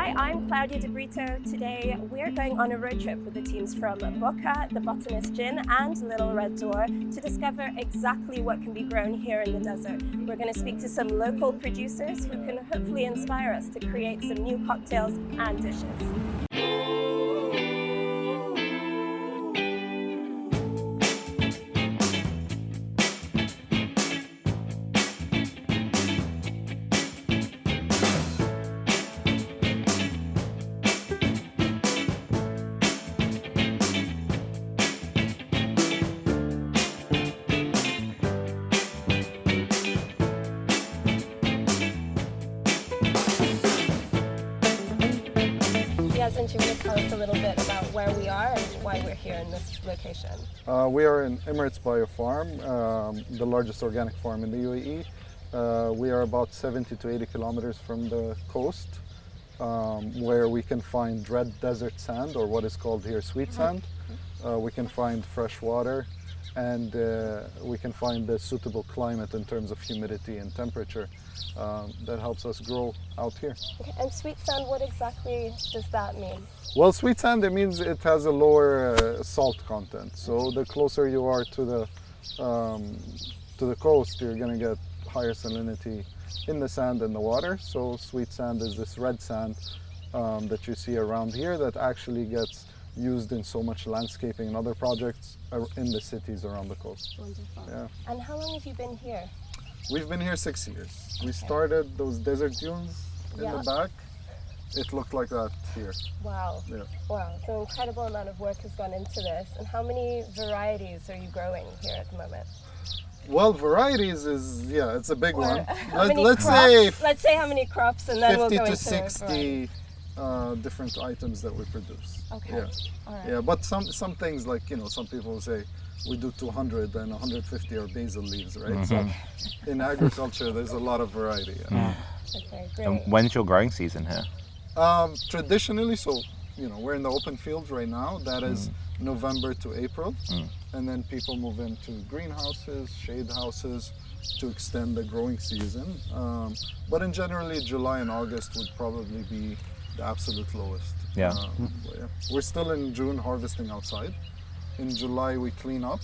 Hi, I'm Claudia De Brito. Today we're going on a road trip with the teams from Boca, the Botanist Gin and Little Red Door to discover exactly what can be grown here in the desert. We're going to speak to some local producers who can hopefully inspire us to create some new cocktails and dishes. Isn't you going to tell us a little bit about where we are and why we're here in this location? We are in Emirates Biofarm, the largest organic farm in the UAE. We are about 70 to 80 kilometers from the coast, where we can find red desert sand, or what is called here sweet sand. We can find fresh water, and we can find a suitable climate in terms of humidity and temperature that helps us grow out here. Okay. And sweet sand, what exactly does that mean? Well, sweet sand, it means it has a lower salt content. So the closer you are to the coast, you're going to get higher salinity in the sand and the water. So sweet sand is this red sand that you see around here that actually gets used in so much landscaping and other projects in the cities around the coast. Wonderful. Yeah. And how long have you been here? We've been here 6 years. We started those desert dunes in the back. It looked like that here. Wow. Yeah. Wow. So an incredible amount of work has gone into this. And how many varieties are you growing here at the moment? Well, varieties is, it's a big one. Let's say how many crops, and then 50 we'll go to into 60 different items that we produce. Okay. Yeah. All right. Yeah, but some things, like, some people say we do 200 and 150 are basil leaves, right? Mm-hmm. So in agriculture, there's a lot of variety. Yeah. Okay, great. And when's your growing season here? Traditionally, we're in the open field right now. That is November to April. And then people move into greenhouses, shade houses to extend the growing season. But in generally, July and August would probably be the absolute lowest. Yeah. We're still in June harvesting outside. In July, we clean up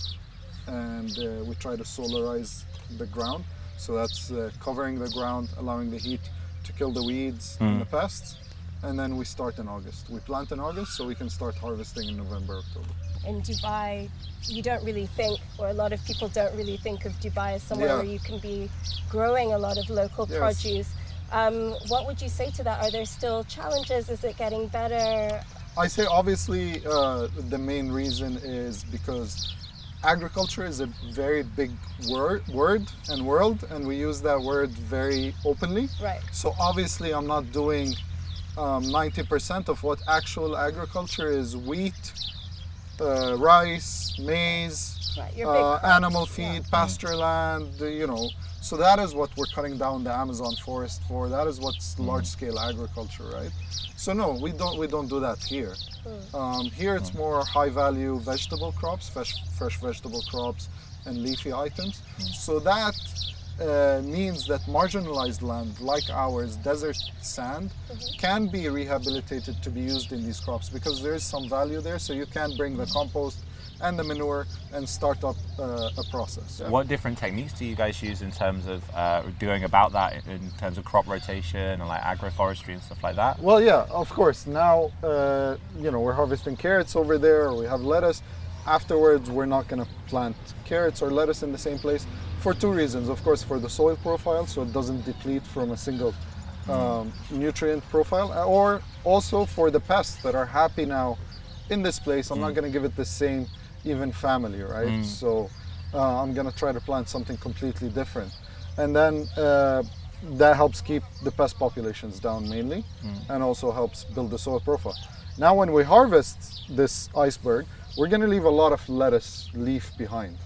and we try to solarize the ground. So that's covering the ground, allowing the heat to kill the weeds and the pests. And then we start in August. We plant in August so we can start harvesting in November, October. In Dubai, you don't really think, or a lot of people don't really think of Dubai as somewhere where you can be growing a lot of local produce. What would you say to that? Are there still challenges? Is it getting better? I say obviously the main reason is because agriculture is a very big word and world, and we use that word very openly. Right. So obviously I'm not doing 90% of what actual agriculture is: wheat, rice, maize, animal feed, pasture land, So that is what we're cutting down the Amazon forest for. That is what's large-scale agriculture, right? So no, we don't do that here. Here it's more high-value vegetable crops, fresh vegetable crops, and leafy items. So that means that marginalized land like ours, desert sand, can be rehabilitated to be used in these crops because there is some value there. So you can bring the compost and the manure and start up a process. Yeah. What different techniques do you guys use in terms of doing about that, in terms of crop rotation and like agroforestry and stuff like that? Well, yeah, of course. Now, we're harvesting carrots over there, or we have lettuce. Afterwards, we're not going to plant carrots or lettuce in the same place for two reasons. Of course, for the soil profile, so it doesn't deplete from a single nutrient profile, or also for the pests that are happy now in this place. I'm not going to give it the same even family, right? So I'm going to try to plant something completely different. And then that helps keep the pest populations down mainly, and also helps build the soil profile. Now when we harvest this iceberg, we're going to leave a lot of lettuce leaf behind,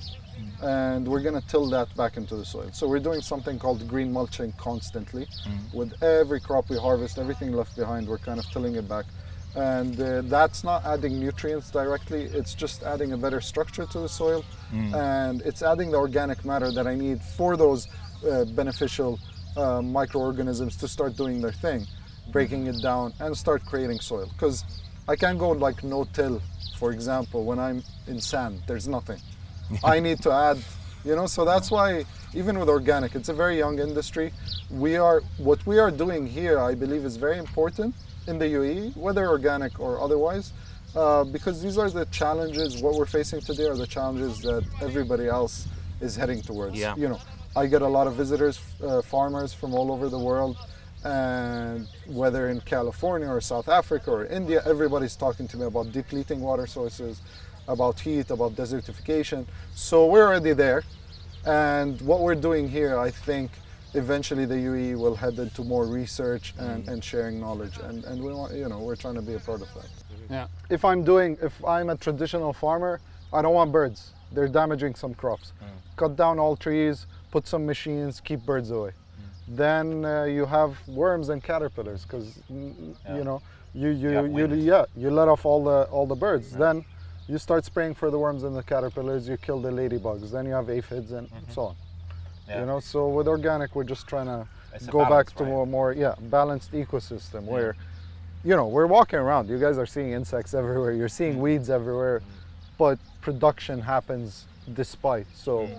and we're going to till that back into the soil. So we're doing something called green mulching constantly. With every crop we harvest, everything left behind, we're kind of tilling it back. And that's not adding nutrients directly, it's just adding a better structure to the soil, and it's adding the organic matter that I need for those beneficial microorganisms to start doing their thing. breaking it down, and start creating soil. Because I can't go like no-till, for example, when I'm in sand, there's nothing. I need to add, so that's why even with organic, it's a very young industry. What we are doing here, I believe, is very important in the UAE, whether organic or otherwise, because these are the challenges. What we're facing today are the challenges that everybody else is heading towards. Yeah. I get a lot of visitors, farmers from all over the world, and whether in California or South Africa or India, everybody's talking to me about depleting water sources, about heat, about desertification. So we're already there, and what we're doing here, I think, eventually the UAE will head into more research and sharing knowledge, and we want, we're trying to be a part of that. Yeah. If I'm a traditional farmer, I don't want birds. They're damaging some crops. Cut down all trees, put some machines, keep birds away. Then you have worms and caterpillars, because you let off all the birds. Then you start spraying for the worms and the caterpillars. You kill the ladybugs. Then you have aphids and so on. Yeah. So with organic, we're just trying to It's a go back balance, to right? a more balanced ecosystem where, we're walking around. You guys are seeing insects everywhere. You're seeing weeds everywhere, but production happens despite. So,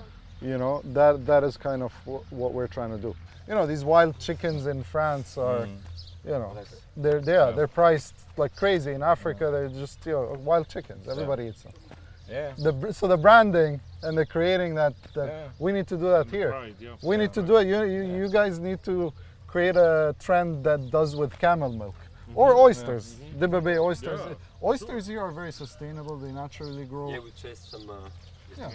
that is kind of what we're trying to do. These wild chickens in France are, they're priced like crazy. In Africa, they're just wild chickens. Everybody eats them. Yeah. So the branding and the creating that we need to do that here. Right, yeah. We need to do it. You guys need to create a trend that does with camel milk or oysters. Dibba Bay oysters. Yeah. Oysters here are very sustainable. They naturally grow. Yeah, we chased some. Yeah.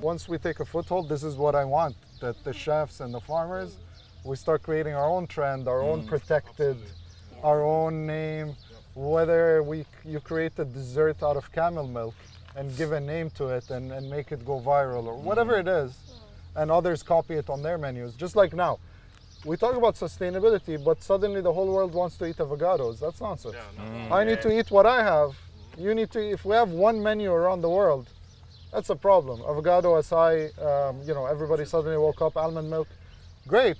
Once we take a foothold, this is what I want. That the chefs and the farmers, we start creating our own trend, our own protected, our own name. Whether you create a dessert out of camel milk and give a name to it and make it go viral or whatever it is, and others copy it on their menus. Just like now, we talk about sustainability, but suddenly the whole world wants to eat avocados. That's nonsense. I need to eat what I have. You need to. If we have one menu around the world, that's a problem. Avocado acai, everybody suddenly woke up, almond milk, great.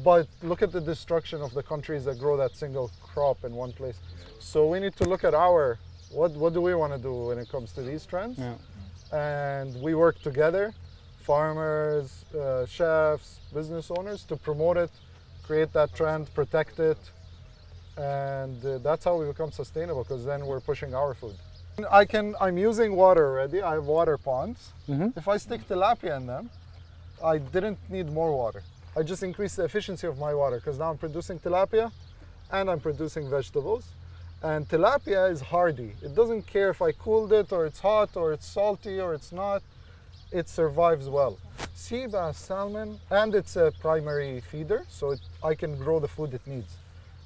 But look at the destruction of the countries that grow that single crop in one place. So we need to look at what do we want to do when it comes to these trends? Yeah. And we work together, farmers, chefs, business owners, to promote it, create that trend, protect it. And that's how we become sustainable, because then we're pushing our food. I'm using water already. I have water ponds. If I stick tilapia in them, I didn't need more water. I just increased the efficiency of my water, because now I'm producing tilapia and I'm producing vegetables. And tilapia is hardy. It doesn't care if I cooled it or it's hot or it's salty or it's not. It survives well. Sea bass, salmon, and it's a primary feeder, so I can grow the food it needs.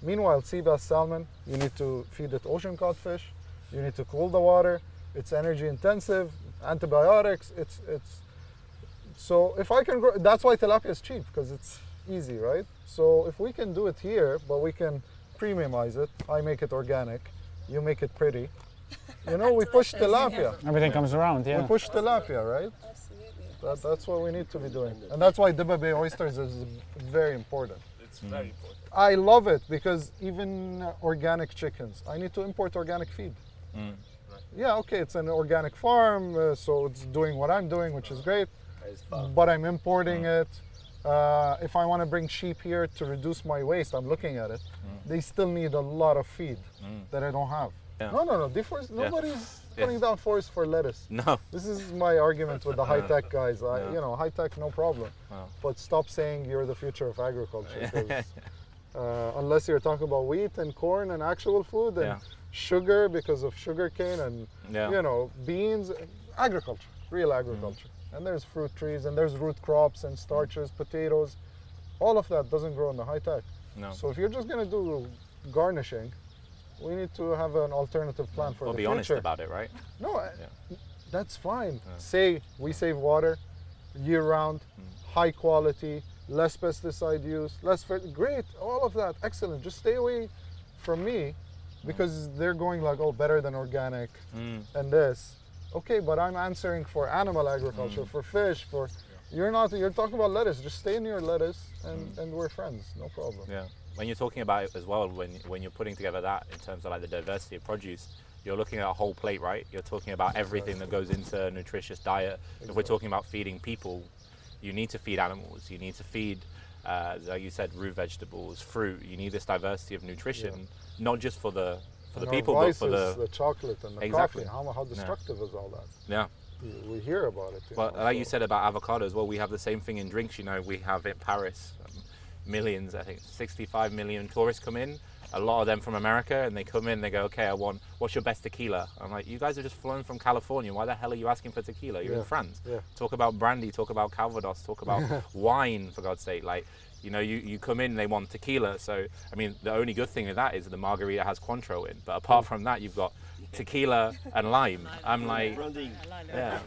Meanwhile, sea bass, salmon, you need to feed it ocean cod fish. You need to cool the water. It's energy intensive, antibiotics. So if I can grow, that's why tilapia is cheap, because it's easy, right? So if we can do it here, but we can premiumize it, I make it organic, you make it pretty. We push tilapia. Everything comes around, We yeah. push tilapia, right? Absolutely. That's what we need to be doing. And that's why Dibba Bay oysters is very important. It's very important. I love it, because even organic chickens, I need to import organic feed. Yeah, okay, it's an organic farm, so it's doing what I'm doing, which is great, but I'm importing it. If I want to bring sheep here to reduce my waste, I'm looking at it. They still need a lot of feed that I don't have. Yeah. No. Nobody's putting down forest for lettuce. No. This is my argument with the high-tech guys. High-tech, no problem. But stop saying you're the future of agriculture. 'Cause, unless you're talking about wheat and corn and actual food and sugar because of sugarcane and beans, agriculture, real agriculture. And there's fruit trees and there's root crops and starches, potatoes. All of that doesn't grow in the high-tech. No. So if you're just going to do garnishing, we need to have an alternative plan for Or the be future. honest about it, right? No, that's fine. Say we save water year-round, high quality, less pesticide use, great, all of that, excellent. Just stay away from me, because they're going like, oh, better than organic and this. Okay, but I'm answering for animal agriculture, for fish, You're talking about lettuce. Just stay near lettuce, and we're friends. No problem. Yeah. When you're talking about it as well, when you're putting together that in terms of like the diversity of produce, you're looking at a whole plate, right? You're talking about everything that goes into a nutritious diet. If we're talking about feeding people, you need to feed animals. You need to feed, like you said, root vegetables, fruit. You need this diversity of nutrition, not just for the people, but for the chocolate and the exactly. coffee. How destructive is all that? Yeah. We hear about it. But like you said about avocado as well, we have the same thing in drinks. You know, we have in Paris, millions, I think 65 million tourists come in, a lot of them from America, and they come in, they go, okay, what's your best tequila? I'm like, you guys are just flown from California. Why the hell are you asking for tequila? You're in France. Yeah. Talk about brandy, talk about Calvados, talk about wine, for God's sake. Like, you know, you come in, they want tequila. So, I mean, the only good thing with that is the margarita has Cointreau in. But apart from that, you've got tequila and lime. I'm like, yeah.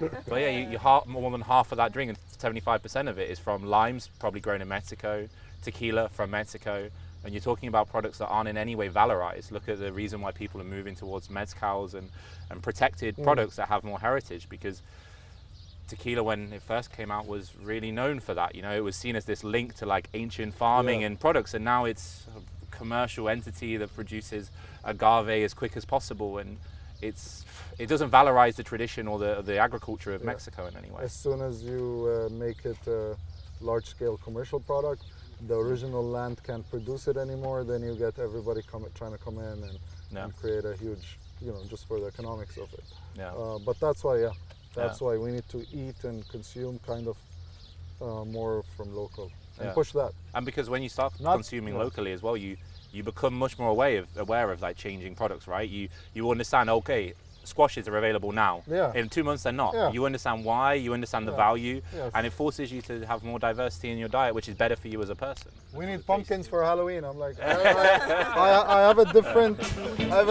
But yeah, you more than half of that drink, and 75% of it is from limes, probably grown in Mexico, tequila from Mexico, and you're talking about products that aren't in any way valorized. Look at the reason why people are moving towards mezcals and protected products that have more heritage, because tequila, when it first came out, was really known for that. You know, it was seen as this link to like ancient farming and products, and now it's a commercial entity that produces agave as quick as possible, and it doesn't valorize the tradition or the agriculture of Mexico in any way. As soon as you make it a large-scale commercial product, the original land can't produce it anymore, then you get everybody trying to come in and create a huge, you know, just for the economics of it. Yeah. But that's why, that's why we need to eat and consume kind of more from local and push that. And because when you start consuming locally as well, you become much more aware of like changing products, right? You understand, okay, squashes are available now. Yeah. In 2 months they're not. Yeah. You understand why, you understand the value, and it forces you to have more diversity in your diet, which is better for you as a person. We need pumpkins for Halloween. I'm like, I have a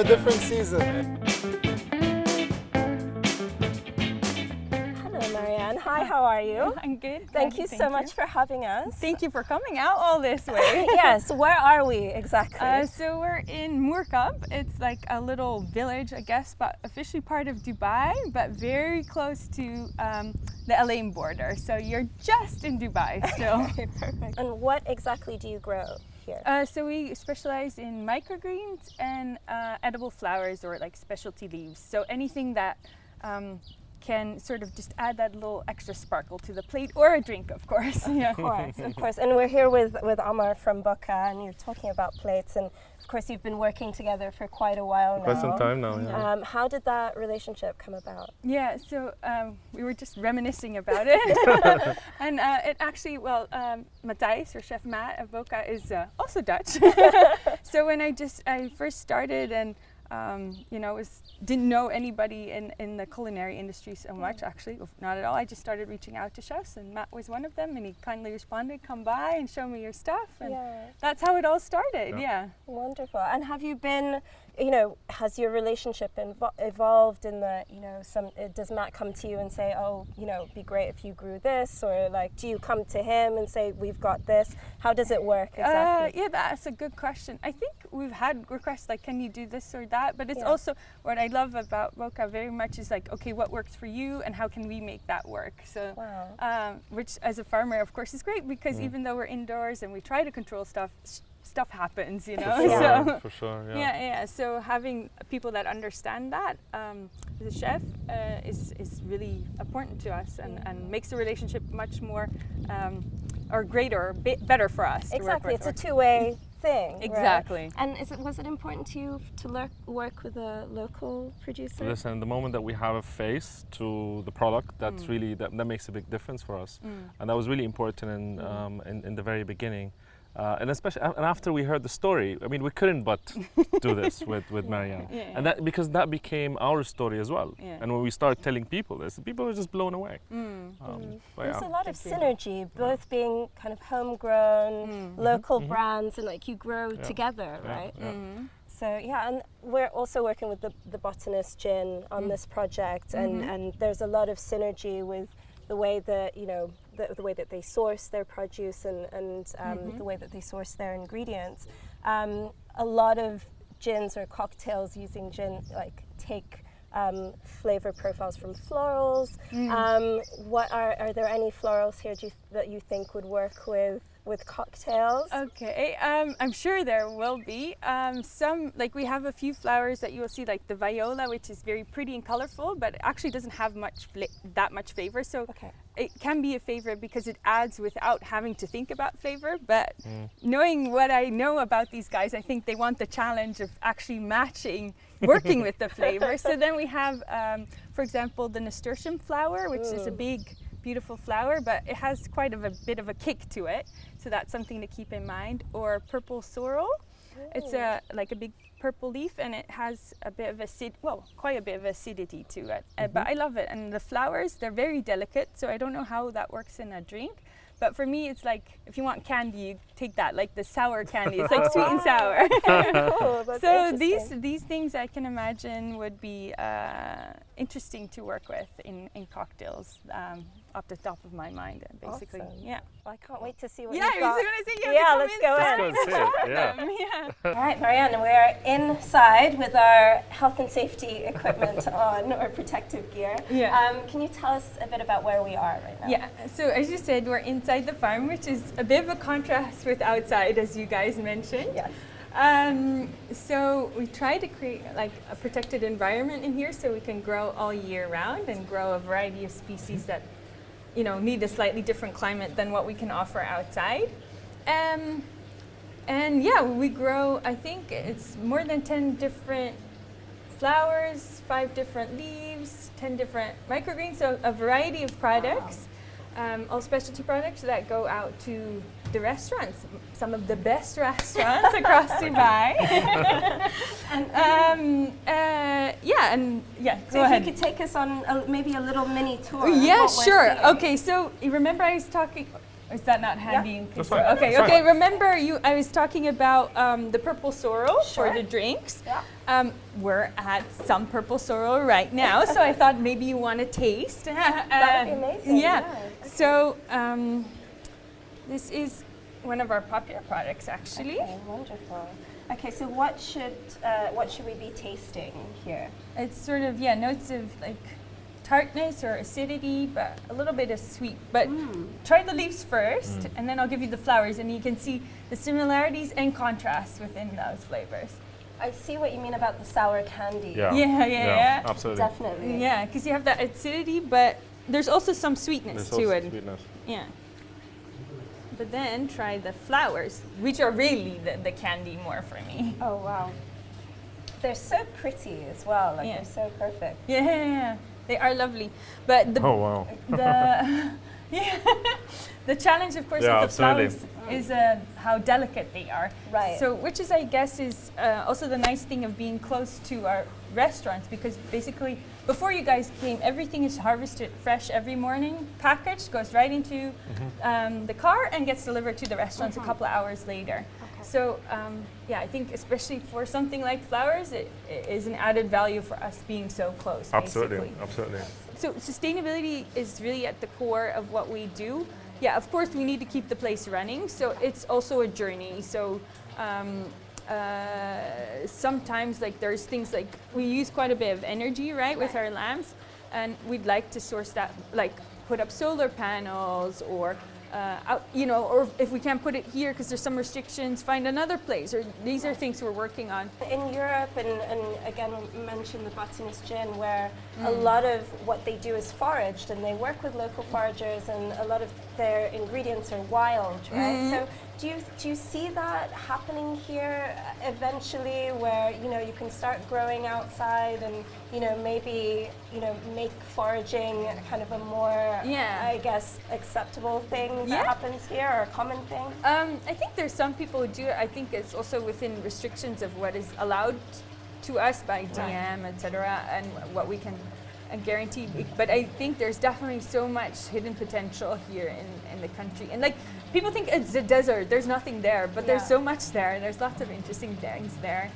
different season. Hi, how are you? I'm good. Thank you so much for having us. Thank you for coming out all this way. Yes, where are we exactly? So we're in Moorkap. It's like a little village, I guess, but officially part of Dubai, but very close to the LA border. So you're just in Dubai still. Okay, perfect. And what exactly do you grow here? So we specialize in microgreens and edible flowers, or like specialty leaves. So anything that can sort of just add that little extra sparkle to the plate, or a drink, of course. Yeah. Of course. And we're here with Amar from Boca, and you're talking about plates, and of course you've been working together for quite a while now. Quite some time now, yeah. How did that relationship come about? Yeah, so we were just reminiscing about it. And it actually, Matthijs, or Chef Matt of Boca, is also Dutch. So when I first started, and you know, didn't know anybody in the culinary industry so much, actually, not at all. I just started reaching out to chefs, and Matt was one of them, and he kindly responded, come by and show me your stuff, and that's how it all started. Yeah. Wonderful. And have you been, you know, has your relationship evolved in the, you know, does Matt come to you and say, oh, you know, it'd be great if you grew this, or like, do you come to him and say, we've got this? How does it work exactly? Yeah, that's a good question. I think we've had requests like, can you do this or that? But it's also, what I love about Boca very much is like, okay, what works for you and how can we make that work? So, which as a farmer, of course, is great, because even though we're indoors and we try to control stuff happens, you know. For sure, yeah. So having people that understand that as a chef is really important to us, and makes the relationship much more or greater, better for us. Exactly, it's a two-way thing. Exactly. Right? And was it important to you to work with a local producer? Listen, the moment that we have a face to the product, that's really that makes a big difference for us, and that was really important in the very beginning. And especially after we heard the story, I mean, we couldn't but do this with Marianne, and that because that became our story as well. Yeah. And when we started telling people this, people were just blown away. There's a lot of synergy, both being kind of homegrown, local brands, and like you grow together, right? So and we're also working with the Botanist Gin on this project, and there's a lot of synergy with the way that, you know, the way that they source their produce and the way that they source their ingredients. A lot of gins or cocktails using gin like take flavor profiles from florals. What are there any florals here that you think would work with cocktails? Okay, I'm sure there will be. Some, like we have a few flowers that you will see, like the viola, which is very pretty and colorful, but it actually doesn't have that much flavor. So it can be a favorite because it adds without having to think about flavor. But knowing what I know about these guys, I think they want the challenge of actually working with the flavor. So then we have, for example, the nasturtium flower, which is a big, beautiful flower, but it has quite a bit of a kick to it. So that's something to keep in mind. Or purple sorrel. It's like a big purple leaf, and it has a bit of quite a bit of acidity to it. But I love it. And the flowers, they're very delicate, so I don't know how that works in a drink. But for me, it's like, if you want candy, you take that, like the sour candy. It's like sweet and sour. Cool, that's so interesting. these things I can imagine would be interesting to work with in cocktails, off the top of my mind, basically. Awesome. Yeah. Well, I can't wait to see what Yeah, you've got. I was going to say, Let's go in. Let's go and see it, yeah. Yeah. All right, Marianne, we're inside with our health and safety equipment on, or protective gear. Yeah. Can you tell us a bit about where we are right now? Yeah, so as you said, we're inside the farm, which is a bit of a contrast with outside, as you guys mentioned. Yes. So we try to create like a protected environment in here so we can grow all year round and grow a variety of species that, you know, need a slightly different climate than what we can offer outside. And yeah, we grow, I think it's more than 10 different flowers, 5 different leaves, 10 different microgreens, so a variety of products. All specialty products that go out to the restaurants, some of the best restaurants across Dubai. So if you could take us on maybe a little mini tour. Yeah, of what we're sure. seeing. Okay, so you remember I was talking. Is that not handy? That's fine. Okay, That's okay. fine. Remember I was talking about the purple sorrel for the drinks. Yeah. We're at some purple sorrel right now, so I thought maybe you want to taste. That would be amazing. Yeah. Okay. So this is one of our popular products, actually. Okay, wonderful. Okay, so what should we be tasting here? It's sort of notes of like tartness or acidity, but a little bit of sweet. But try the leaves first, and then I'll give you the flowers, and you can see the similarities and contrasts within those flavors. I see what you mean about the sour candy. Yeah. Absolutely. Definitely. Yeah, because you have that acidity, but there's also some sweetness There's to also it. sweetness. Yeah. But then try the flowers, which are really the candy more for me. Oh wow. They're so pretty as well. Like Yeah. they're so perfect. Yeah, they are lovely. But the Oh wow. the challenge, of course, Yeah, with the absolutely. flowers is how delicate they are. Right. So, which is, I guess, is also the nice thing of being close to our restaurants, because basically, before you guys came, everything is harvested fresh every morning, packaged, goes right into the car, and gets delivered to the restaurants a couple of hours later. Okay. So, yeah, I think especially for something like flowers, it is an added value for us being so close. Absolutely. Basically. Absolutely. So sustainability is really at the core of what we do. Yeah, of course we need to keep the place running, so it's also a journey. So sometimes like there's things like we use quite a bit of energy, right, with our lamps, and we'd like to source that, like put up solar panels or or if we can't put it here because there's some restrictions, find another place. Or these are things we're working on. In Europe, and again, we mentioned the Botanist Gin, where a lot of what they do is foraged, and they work with local foragers, and a lot of their ingredients are wild, right? So do you see that happening here eventually, where you can start growing outside and maybe make foraging kind of a more I guess acceptable thing that happens here, or a common thing? I think there's some people who do it. I think it's also within restrictions of what is allowed to us by DM, etc., and what we can a guarantee, but I think there's definitely so much hidden potential here in the country. And like, people think it's a desert, there's nothing there, but there's so much there, and there's lots of interesting things there,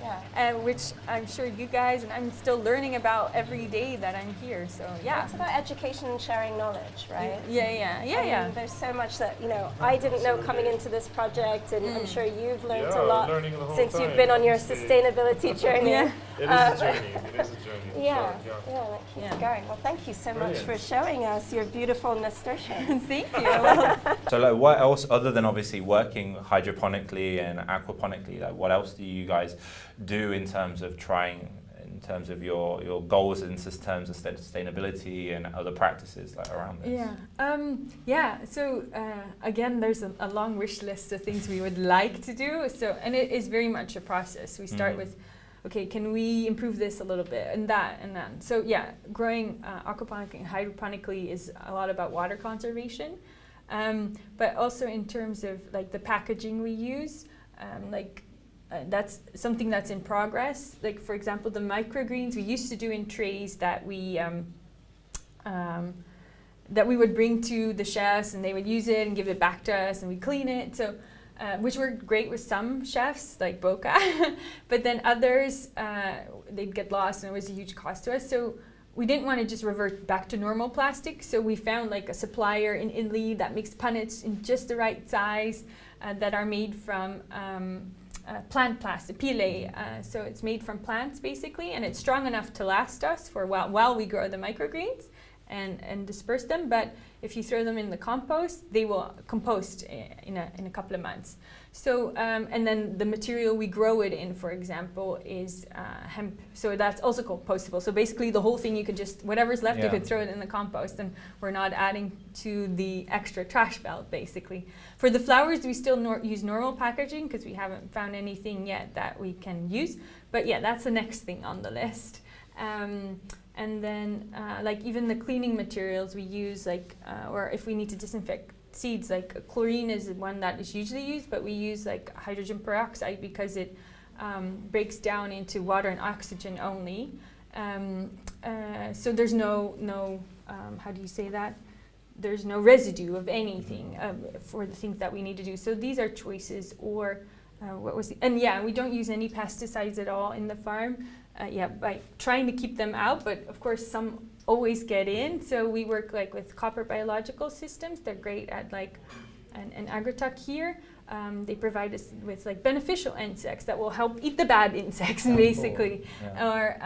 which I'm sure you guys, and I'm still learning about every day that I'm here, so yeah. It's about education and sharing knowledge, right? Yeah. There's so much that, you know, I didn't know coming into this project, and I'm sure you've learned a lot since you've been on your sustainability journey. It is a journey. It is a journey. Yeah, that keeps going. Well, thank you so much for showing us your beautiful nasturtiums. Thank you. So like, what else, other than obviously working hydroponically and aquaponically, like what else do you guys do in terms of your goals in terms of sustainability and other practices like around this? So again, there's a long wish list of things we would like to do. So, and it is very much a process. We start with, okay, can we improve this a little bit, and that. So yeah, growing aquaponically and hydroponically is a lot about water conservation, but also in terms of like the packaging we use, that's something that's in progress. Like for example, the microgreens we used to do in trays that we would bring to the chefs, and they would use it and give it back to us, and we clean it. So. Which worked great with some chefs, like Boca, but then others, they'd get lost and it was a huge cost to us. So we didn't want to just revert back to normal plastic. So we found like a supplier in Italy that makes punnets in just the right size that are made from plant plastic, pile. So it's made from plants basically, and it's strong enough to last us for while we grow the microgreens and disperse them. But if you throw them in the compost, they will compost in a couple of months. So and then the material we grow it in, for example, is hemp. So that's also compostable. So basically the whole thing, you could just, whatever's left, you could throw it in the compost, and we're not adding to the extra trash belt basically. For the flowers, we still use normal packaging because we haven't found anything yet that we can use. But yeah, that's the next thing on the list. And then like even the cleaning materials we use, like or if we need to disinfect seeds, like chlorine is one that is usually used, but we use like hydrogen peroxide because it breaks down into water and oxygen only. So there's no how do you say that? There's no residue of anything for the things that we need to do. So these are choices. Or we don't use any pesticides at all in the farm. By trying to keep them out, but of course some always get in. So we work like with copper biological systems. They're great at like an Agritech here. They provide us with like beneficial insects that will help eat the bad insects, basically. Or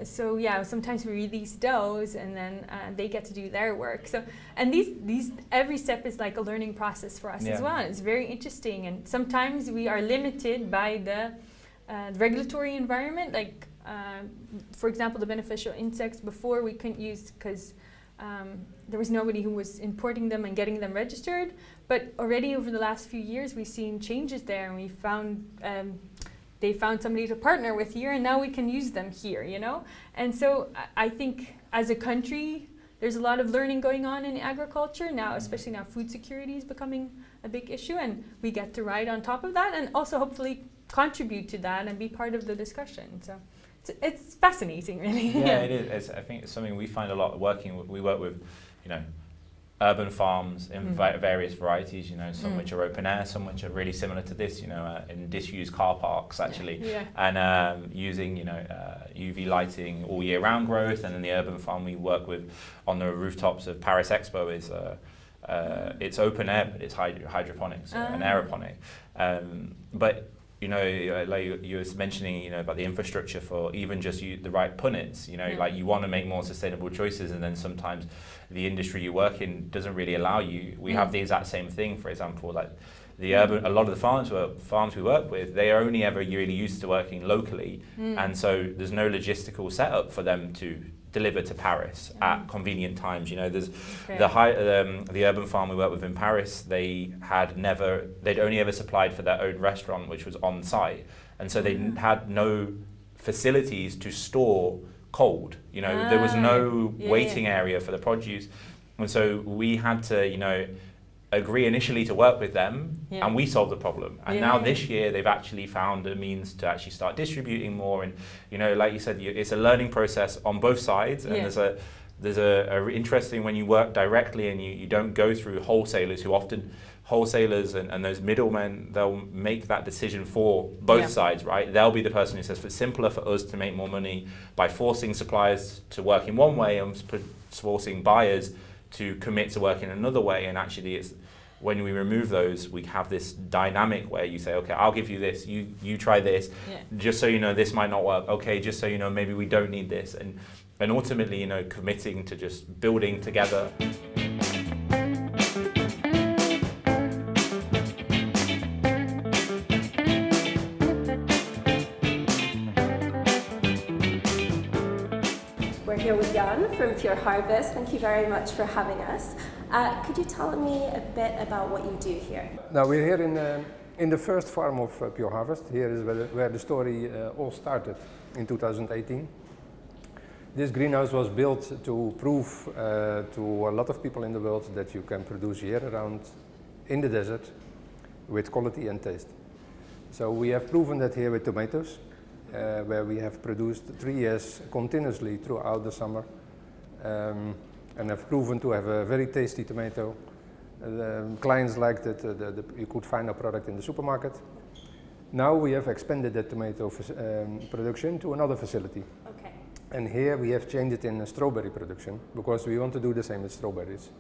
sometimes we release those, and then they get to do their work. So, and these every step is like a learning process for us as well. It's very interesting, and sometimes we are limited by the regulatory environment. Like for example, the beneficial insects before we couldn't use because there was nobody who was importing them and getting them registered. But already over the last few years, we've seen changes there, and we found they found somebody to partner with here, and now we can use them here, you know. And so I think as a country, there's a lot of learning going on in agriculture now, especially now food security is becoming a big issue, and we get to ride on top of that, and also hopefully contribute to that and be part of the discussion. So it's fascinating, really. Yeah, it is. I think it's something we find a lot we work with, you know, urban farms in various varieties, you know, some which are open air, some which are really similar to this, you know, in disused car parks actually, and using, you know, UV lighting all year round growth. And then the urban farm we work with on the rooftops of Paris Expo is it's open air, but it's hydroponics and aeroponic. But you know, like you were mentioning, you know, about the infrastructure for even just the right punnets, you know, like you want to make more sustainable choices, and then sometimes the industry you work in doesn't really allow you. We have the exact same thing, for example, like the urban, a lot of the farms we work with, they are only ever really used to working locally, and so there's no logistical setup for them to deliver to Paris at convenient times. You know, there's the urban farm we work with in Paris, they'd only ever supplied for their own restaurant, which was on site, and so they had no facilities to store cold. You know, there was no waiting area for the produce, and so we had to, you know, agree initially to work with them, and we solve the problem. And now this year they've actually found a means to actually start distributing more. And like you said, it's a learning process on both sides. And there's a interesting when you work directly and you don't go through wholesalers who often wholesalers and those middlemen, they'll make that decision for both sides, right? They'll be the person who says it's simpler for us to make more money by forcing suppliers to work in one way and forcing buyers to commit to work in another way. And actually it's when we remove those, we have this dynamic where you say, okay, I'll give you this, you try this, just so you know this might not work. Okay, just so you know maybe we don't need this. And ultimately, committing to just building together. We're here with Jan from Pure Harvest. Thank you very much for having us. Could you tell me a bit about what you do here? Now we're here in the first farm of Pure Harvest. Here is where the story all started in 2018. This greenhouse was built to prove to a lot of people in the world that you can produce year-round in the desert with quality and taste. So we have proven that here with tomatoes, where we have produced 3 years continuously throughout the summer, and have proven to have a very tasty tomato. Clients liked it, you could find our product in the supermarket. Now we have expanded that tomato production to another facility. Okay. And here we have changed it in strawberry production because we want to do the same with strawberries.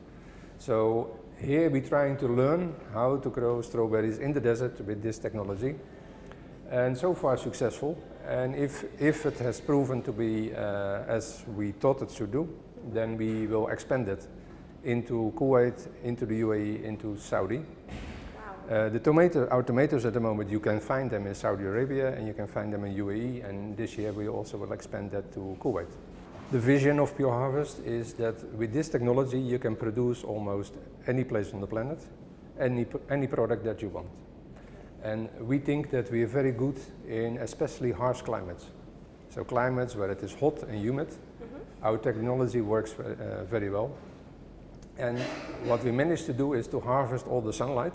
So here we're trying to learn how to grow strawberries in the desert with this technology. And so far successful. And if it has proven to be as we thought it should do, then we will expand it into Kuwait, into the UAE, into Saudi. Wow. Our tomatoes at the moment, you can find them in Saudi Arabia and you can find them in UAE, and this year we also will expand that to Kuwait. The vision of Pure Harvest is that with this technology you can produce almost any place on the planet, any product that you want. And we think that we are very good in especially harsh climates. So climates where it is hot and humid, our technology works very well. And what we managed to do is to harvest all the sunlight.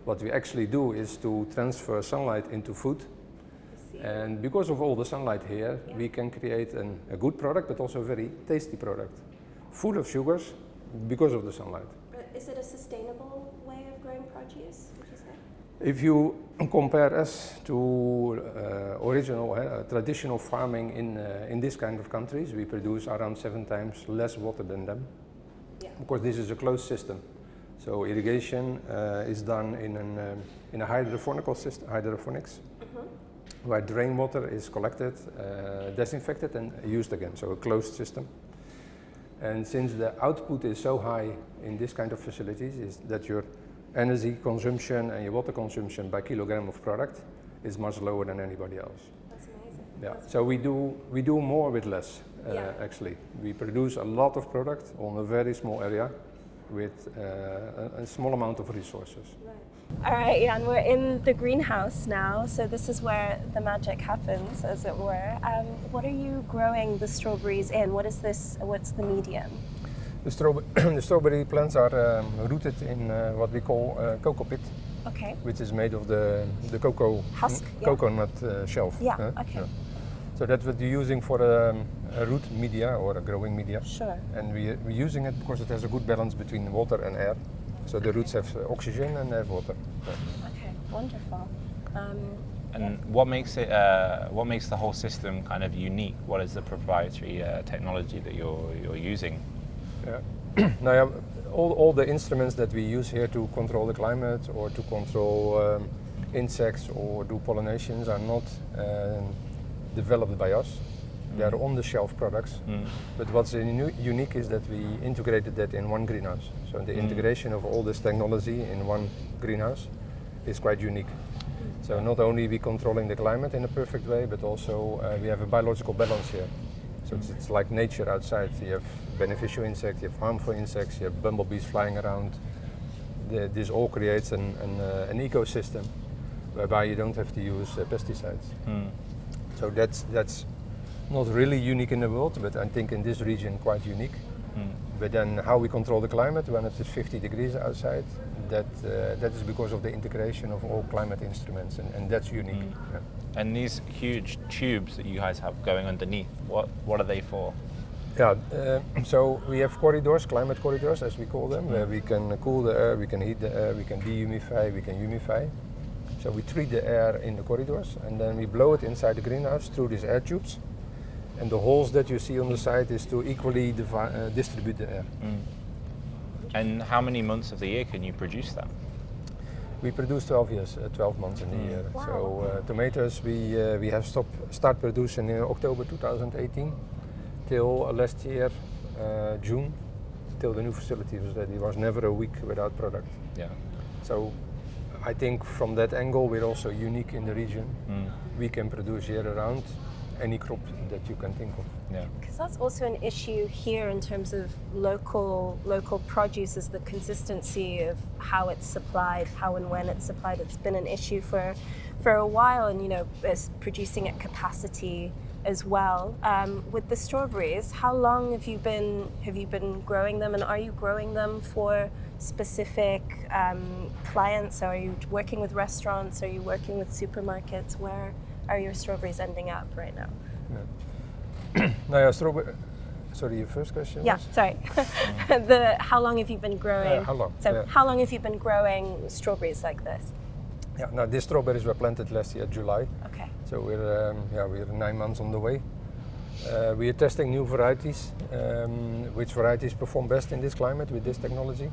What we actually do is to transfer sunlight into food. And because of all the sunlight here, we can create a good product, but also a very tasty product. Full of sugars because of the sunlight. But is it a sustainable way of growing produce, would you say? If you compare us to traditional farming in this kind of countries, we produce around 7 times less water than them. Because this is a closed system. So irrigation is done in a hydroponics, where rainwater is collected, disinfected and used again, so a closed system. And since the output is so high in this kind of facilities, is that your energy consumption and your water consumption by kilogram of product is much lower than anybody else. That's amazing. Yeah. So we do more with less. Actually, we produce a lot of product on a very small area with a small amount of resources. Right. All right, Jan, we're in the greenhouse now, so this is where the magic happens, as it were. What are you growing the strawberries in? What is this? What's the medium? The strawberry plants are rooted in what we call cocoa pit, which is made of the cocoa husk, coconut shelf. Yeah. Okay. Yeah. So that's what we're using for a root media or a growing media. Sure. And we're using it because it has a good balance between water and air. So the roots have oxygen and they have water. Yeah. Okay, wonderful. And what makes it? What makes the whole system kind of unique? What is the proprietary technology that you're using? Yeah. Now, all the instruments that we use here to control the climate or to control insects or do pollinations are not developed by us. They are on-the-shelf products. But what's unique is that we integrated that in one greenhouse. So the integration of all this technology in one greenhouse is quite unique. So not only are we controlling the climate in a perfect way, but also we have a biological balance here. So it's like nature outside. You have beneficial insects, you have harmful insects, you have bumblebees flying around. This all creates an ecosystem whereby you don't have to use pesticides. So that's not really unique in the world, but I think in this region quite unique. But then how we control the climate when it is 50 degrees outside, that is because of the integration of all climate instruments, and that's unique. Yeah. And these huge tubes that you guys have going underneath, what are they for? Yeah, so we have corridors, climate corridors as we call them, where we can cool the air, we can heat the air, we can dehumidify, we can humidify. So we treat the air in the corridors and then we blow it inside the greenhouse through these air tubes. And the holes that you see on the side is to equally distribute the air. And how many months of the year can you produce that? We produce 12 months in the year. Wow. So tomatoes we have start producing in October 2018 till last year June, till the new facility was ready. It was never a week without product. Yeah. So I think from that angle we're also unique in the region. We can produce year around any crop that you can think of. Yeah. Because that's also an issue here in terms of local produce, is the consistency of how it's supplied, how and when it's supplied. It's been an issue for a while, and it's producing at capacity as well. With the strawberries, how long have you been growing them, and are you growing them for specific clients? So are you working with restaurants? Are you working with supermarkets? Where are your strawberries ending up right now? Now, strawberry. Sorry, your first question. Yeah, was? sorry. How long have you been growing? How long? So Yeah. how long have you been growing strawberries like this? Yeah. Now these strawberries were planted last year, July. Okay. So we're 9 months on the way. We are testing new varieties. Which varieties perform best in this climate with this technology?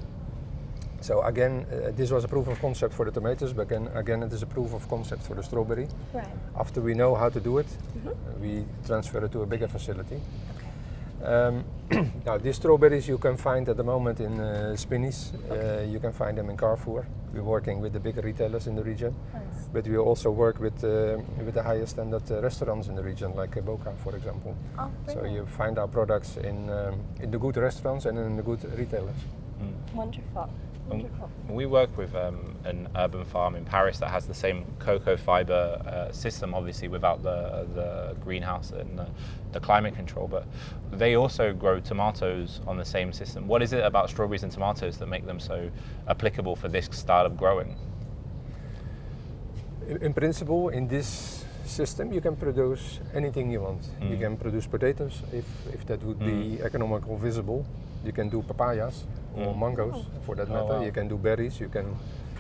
So again, this was a proof of concept for the tomatoes, but again it is a proof of concept for the strawberry. Right. After we know how to do it, we transfer it to a bigger facility. Now these strawberries you can find at the moment in Spinneys, you can find them in Carrefour. We're working with the bigger retailers in the region, Nice. but we also work with the highest standard restaurants in the region, like Boca, for example. Oh, So brilliant. you find our products in the good restaurants and in the good retailers. Wonderful. Wonderful. We work with an urban farm in Paris that has the same cocoa fiber system, obviously without the greenhouse and the climate control, but they also grow tomatoes on the same system. What is it about strawberries and tomatoes that make them so applicable for this style of growing? In principle, in this system, you can produce anything you want. You can produce potatoes if that would be economical visible. You can do papayas or mangoes for that matter. wow. You can do berries, you can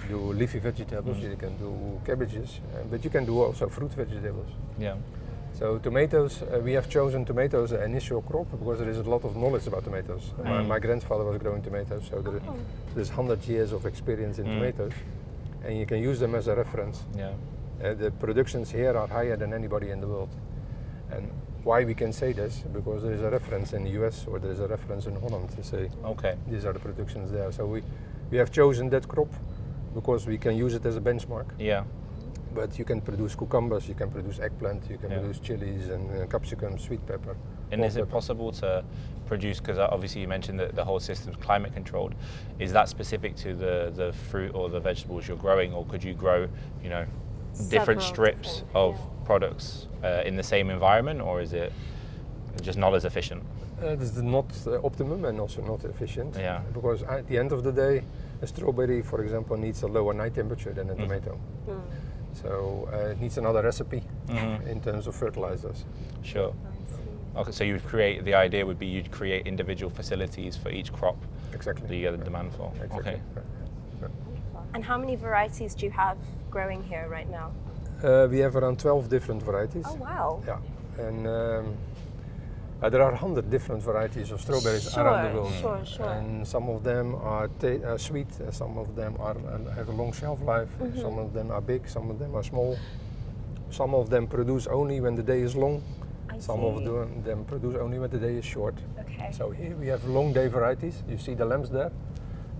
do leafy vegetables, you can do cabbages, but you can do also fruit vegetables. Yeah. So tomatoes, we have chosen tomatoes as an initial crop because there is a lot of knowledge about tomatoes. My grandfather was growing tomatoes, so there's 100 years of experience in tomatoes, and you can use them as a reference. Yeah. The productions here are higher than anybody in the world. And why we can say this? Because there is a reference in the US or there is a reference in Holland to say Okay. these are the productions there. So we have chosen that crop because we can use it as a benchmark. Yeah. But you can produce cucumbers, you can produce eggplant, you can Yeah. produce chilies and capsicum, sweet pepper. And hot is it pepper. possible to produce, because obviously you mentioned that the whole system's climate controlled, is that specific to the fruit or the vegetables you're growing, or could you grow, different Several strips different, of yeah. products in the same environment, or is it just not as efficient? This is not optimum and also not efficient. Yeah. Because at the end of the day, a strawberry, for example, needs a lower night temperature than a tomato. So it needs another recipe in terms of fertilizers. Sure. Okay, so the idea would be you'd create individual facilities for each crop Exactly. that you get the demand for. Exactly. Okay. And how many varieties do you have growing here right now? We have around 12 different varieties. Oh wow. Yeah. And there are 100 different varieties of strawberries around the world. Sure. And some of them are sweet, some of them have a long shelf life, some of them are big, some of them are small. Some of them produce only when the day is long. Some of them produce only when the day is short. Okay. So here we have long day varieties. You see the lamps there?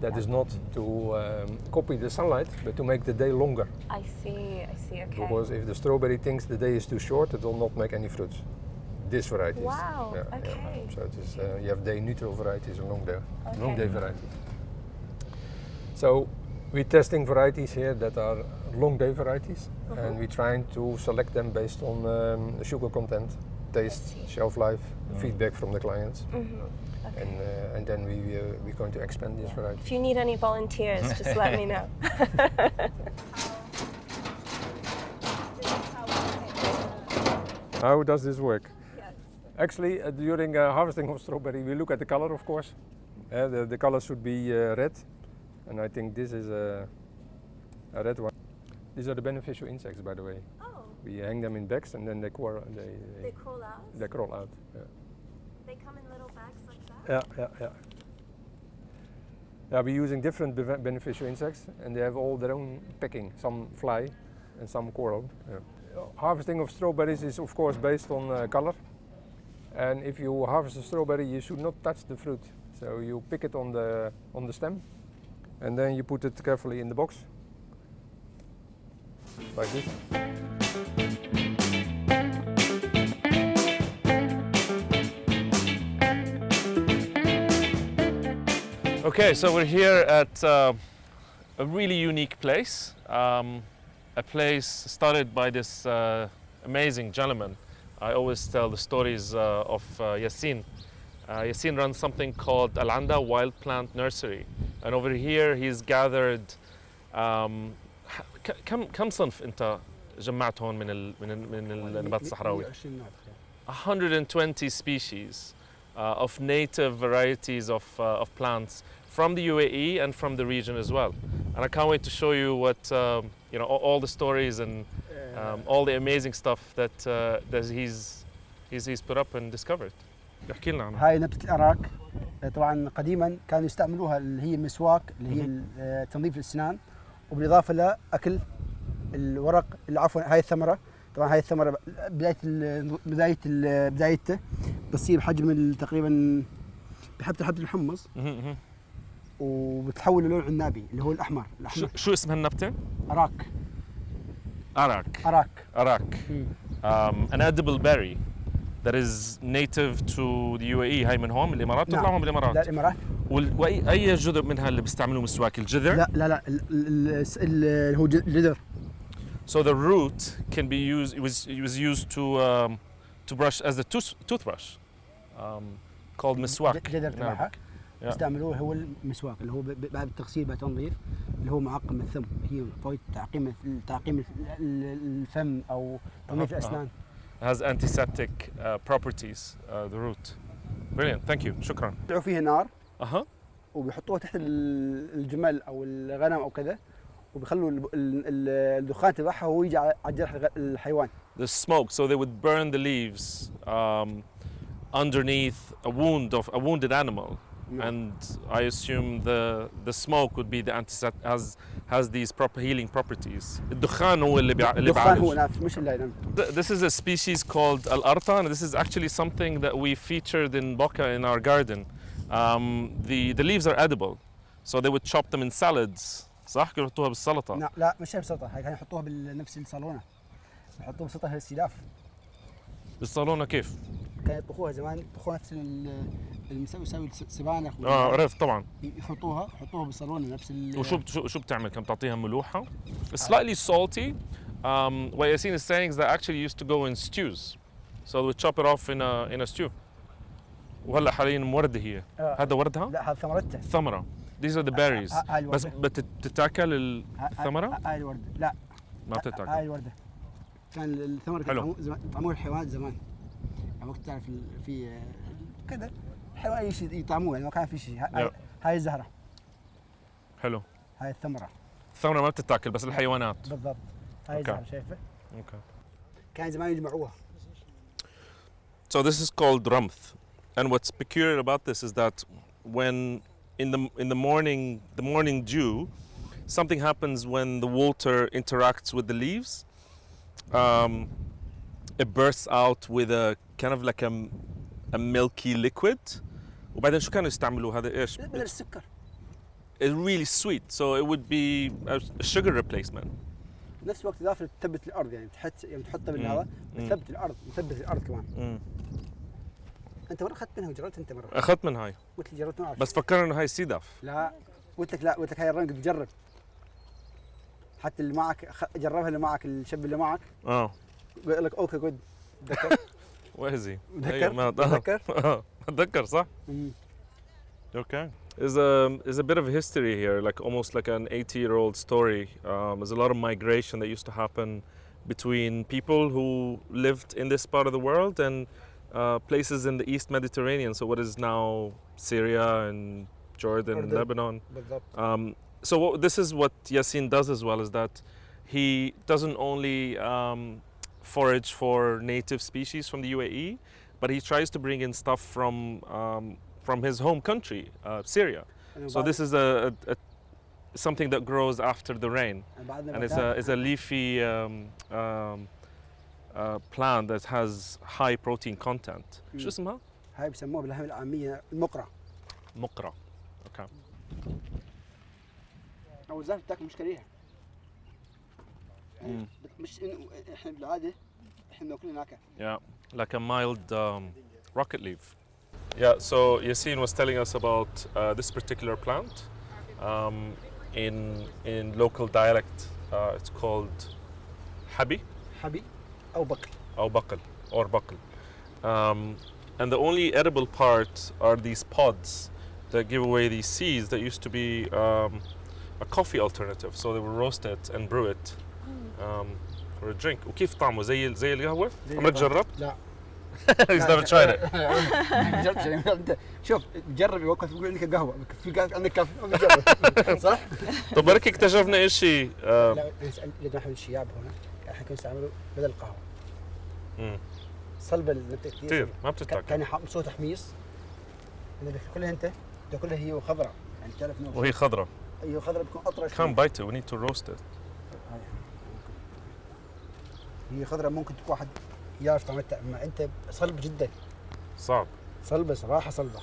That is not to copy the sunlight, but to make the day longer. I see, okay. Because if the strawberry thinks the day is too short, it will not make any fruits. This variety. Wow, okay. So it is, you have day neutral varieties and long Okay. day varieties. So we're testing varieties here that are long day varieties, and we're trying to select them based on the sugar content, taste, shelf life, feedback from the clients. and then we're going to expand this variety. If you need any volunteers, just let me know. How does this work? Yes. Actually, during harvesting of strawberry, we look at the color, of course. The color should be red, and I think this is a red one. These are the beneficial insects, by the way. Oh. We hang them in bags, and then they crawl out. They crawl out? Yeah. They come in little bags like that? Yeah. Yeah, we're using different beneficial insects, and they have all their own pecking. Some fly, and some crawl. Yeah. Harvesting of strawberries is of course based on color, and if you harvest a strawberry you should not touch the fruit. So you pick it on the stem, and then you put it carefully in the box, like this. Okay, so we're here at a really unique place. A place started by this amazing gentleman. I always tell the stories of Yassin. Yassin runs something called Al-Anda Wild Plant Nursery. And over here he's gathered كم صنف أنت جمعت هون من النبات الصحراوي؟ 120 species of native varieties of plants from the UAE and from the region as well. And I can't wait to show you what all the stories and all the amazing stuff that he's put up and discovered. احكي لنا عنها. هاي نبتة الأراك. طبعا قديما كانوا يستعملوها اللي هي المسواك اللي هي تنظيف الأسنان، وبالإضافة لأكل الورق عفوا هاي الثمرة. طبعا هاي الثمرة بدايته بتصير بحجم تقريبا بحبة الحمص وبتحول للون عنابي اللي هو الأحمر. شو اسم هالنبتة؟ أراك. An edible berry that is native to the UAE. هاي من هون من الإمارات؟ تطلع هون بالإمارات؟ لا الإمارات. وأي جزء منها اللي بيستعملوه مسواك؟ الجذر؟ لا اللي هو الجذر. So the root can be used. It was used to brush as a toothbrush, called مسواك. الجذر تبعها يستعملوه هو المسواك اللي هو بعد التغسيل بعد التنظيف اللي هو معقم الثم، هي فوائد تعقيم الفم أو تنظيف الأسنان. Has antiseptic properties. The root. Brilliant. Thank you. شكرا. يضعوا فيها نار. وبيحطوها تحت الجمل أو الغنم أو كذا، وبيخلوا الدخان تبعها هو يجي على جرح الحيوان. The smoke. So they would burn the leaves underneath a wounded animal, and I assume the smoke would be the antiseptic, has these proper healing properties. الدخان هو اللي الدخان هو نفس مش اللي. This is a species called al-arta, and this is actually something that we featured in Boca in our garden. The leaves are edible, so they would chop them in salads. صح؟ كانوا يحطوها بالسلطة. لا مش بالسلطة، هاي كانوا يحطوها بنفس الصالونة. يحطوها بالسلطة السلاف. بالصالونة كيف؟ كانوا يطبخوها زمان، يطبخوها نفس يسوي سبانخ. عرفت طبعا. يحطوها بالصالونة نفس وشو بتعمل؟ كم تعطيها ملوحة؟ Slightly salty. What Yassin is saying is that actually used to go in stews. So we chop it off in a stew. وهلا حاليا موردة هي. هذا وردها؟ لا هذا ثمرتها. ثمرة. These are the berries. بس بتتاكل الثمرة؟ هاي الوردة. لا. ما بتتاكل. هاي الوردة. كان الثمرة يطعموها الحيوانات زمان. يعني وقت تعرف في كذا الحيوان أي شيء يطعموه، يعني ما كان في شيء. هاي الزهرة. حلو. هاي الثمرة. الثمرة ما بتتاكل بس الحيوانات. بالضبط. هاي الزهرة شايفة؟ كان زمان يجمعوها. So this is called ramth, and what's peculiar about this is that when in the morning dew, something happens when the water interacts with the leaves. It bursts out with a kind of like a milky liquid. وبعدين شو كانوا يستعملوا هذا إيش؟ بدل السكر. It's really sweet, so it would be a sugar replacement. نفس الوقت إضافة تثبت الأرض، يعني تحطها بالهواء تثبت الأرض كمان. أنت مرة أخذت منها وجربت أنت مرة؟ أخذت من هاي. قلت لي جربت معك. بس فكرنا إنه هاي سيدف. لا قلت لك هاي الرنج تجرب. حتى اللي معك جربها اللي معك الشاب اللي معك. بيقول لك أوكي جود. تذكر؟ وهزي. تذكر؟ أتذكر صح؟ Okay. There's a bit of history here, like almost like an 80-year-old story. There's a lot of migration that used to happen between people who lived in this part of the world and places in the East Mediterranean, so what is now Syria and Jordan and Lebanon. بالضبط. So this is what Yassine does as well, is that he doesn't only forage for native species from the UAE, but he tries to bring in stuff from his home country, Syria. So this is a something that grows after the rain, and it's a leafy plant that has high protein content. شو اسمها؟ هاي بسموها باللهجة العامية المقرة. مقرة. Okay. أو الزلفة بتاكل مش كريهة. مش إنه إحنا بالعادة إحنا بناكلها هناك. Yeah, like a mild rocket leaf. Yeah, so Yassine was telling us about this particular plant. In local dialect, it's called habi. حبي أو بقل. أو بقل or بقل. And the only edible part are these pods that give away these seeds that used to be a coffee alternative. So they would roast it and brew it for a drink. وكيف طعمه زي القهوة؟ عمرك جربت؟ لا. He's never tried it. جربت أنت شوف جرب يوقف يقول عندك قهوة في قهوة عندك كافي جرب صح؟ طب بركي اكتشفنا شيء. لا نسأل نحن الشياب هنا احنا كنا نستعمله بدل القهوة. صلبة النبتة كثير ما بتتاكل. كان صوت تحميص. اللي بتاكلها أنت بتاكلها هي وخضراء يعني تعرف نوع. وهي خضراء. أيوة خضراء بتكون أطرى. Can't bite it. We need to roast it. هي خضراء ممكن تكون واحد يعرف طعمتها، اما انت صلب جدا. صعب. صلبه صراحه صلبه.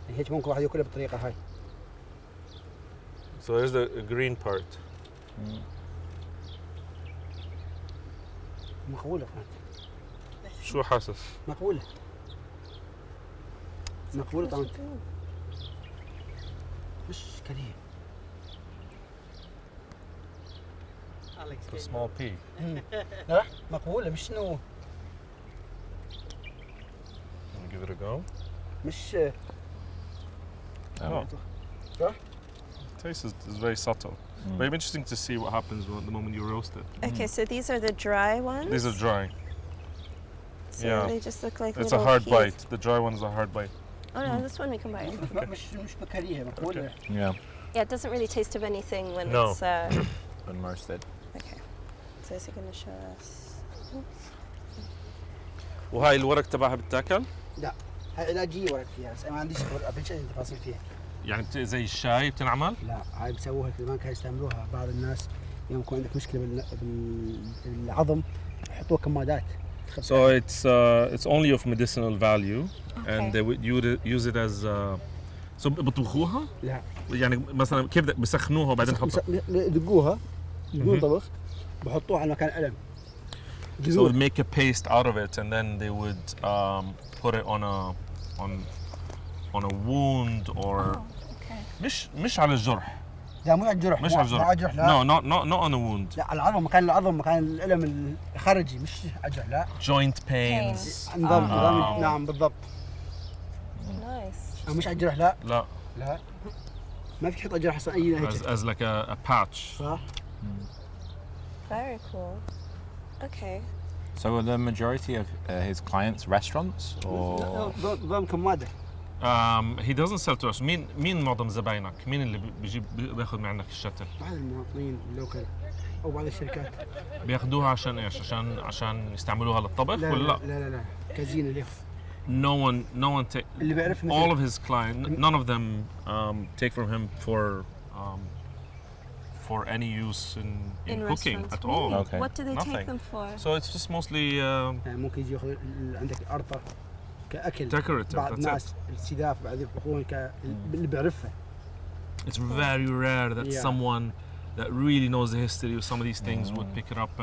يعني هيك ممكن واحد ياكلها بالطريقه هاي. So here's the green part. مقبوله كانت. شو حاسس؟ مقبوله. مقبوله طعمتها. مش كريه. It's a small pea. لا مقبوله مش انه. Give it a go. مش. Oh. صح؟ Taste is very subtle. Very interesting to see what happens the moment you roast it. Okay, so these are the dry ones. These are dry. So Yeah. they just look like It's a little hard peas. bite. The dry one is a hard bite. Oh no, this one we can bite. مش بكريهه مقبوله. Yeah. Yeah, it doesn't really taste of anything when No. it's When roasted. okay. So is he going to show us? وهاي الورق تبعها بتاكل؟ لا هاي علاجيه ورق فيها بس ما عنديش تفاصيل فيها. يعني زي الشاي بتنعمل؟ لا هاي بسووها كمان كانوا يستعملوها بعض الناس يوم يكون عندك مشكله بالعظم يحطوها كمادات. So it's only of medicinal value, and they would use it as so بطبخوها؟ لا يعني مثلا كيف بسخنوها وبعدين يحطوها؟ يدقوها يدقون طبخ بحطوها على مكان ألم. So would make a paste out of it, and then they would put it on a wound or مش على الجرح. لا مو على الجرح. مش على الجرح. على الجرح لا. No, on a wound. لا على العظم مكان الألم الخارجي مش على الجرح لا. Joint pains. نظام نعم بالضبط. Nice. مش على الجرح لا. لا. ما فيك تحط على الجرح أصلا أي هيك. As like a patch. صح. Very cool. Okay. So are the majority of his clients restaurants or? نظام كمادة. He doesn't sell to us. مين معظم زباينك؟ مين اللي بياخذ من عندك الشتل؟ بعض المواطنين اللوكل أو بعض الشركات. بياخذوها عشان ايش؟ عشان يستعملوها للطبخ ولا لا؟ لا كزينة لهم. No one take. اللي بيعرف all of his clients, none of them take from him for any use in cooking restaurants. at all. Okay. What do they Nothing. take them for? So it's just mostly يعني ممكن يجي ياخذ عندك الأرطة كأكل. decorative. بعض That's الناس السداف بعد يطبخون اللي بيعرفها. It's very rare that Yeah. someone that really knows the history of some of these things would pick it up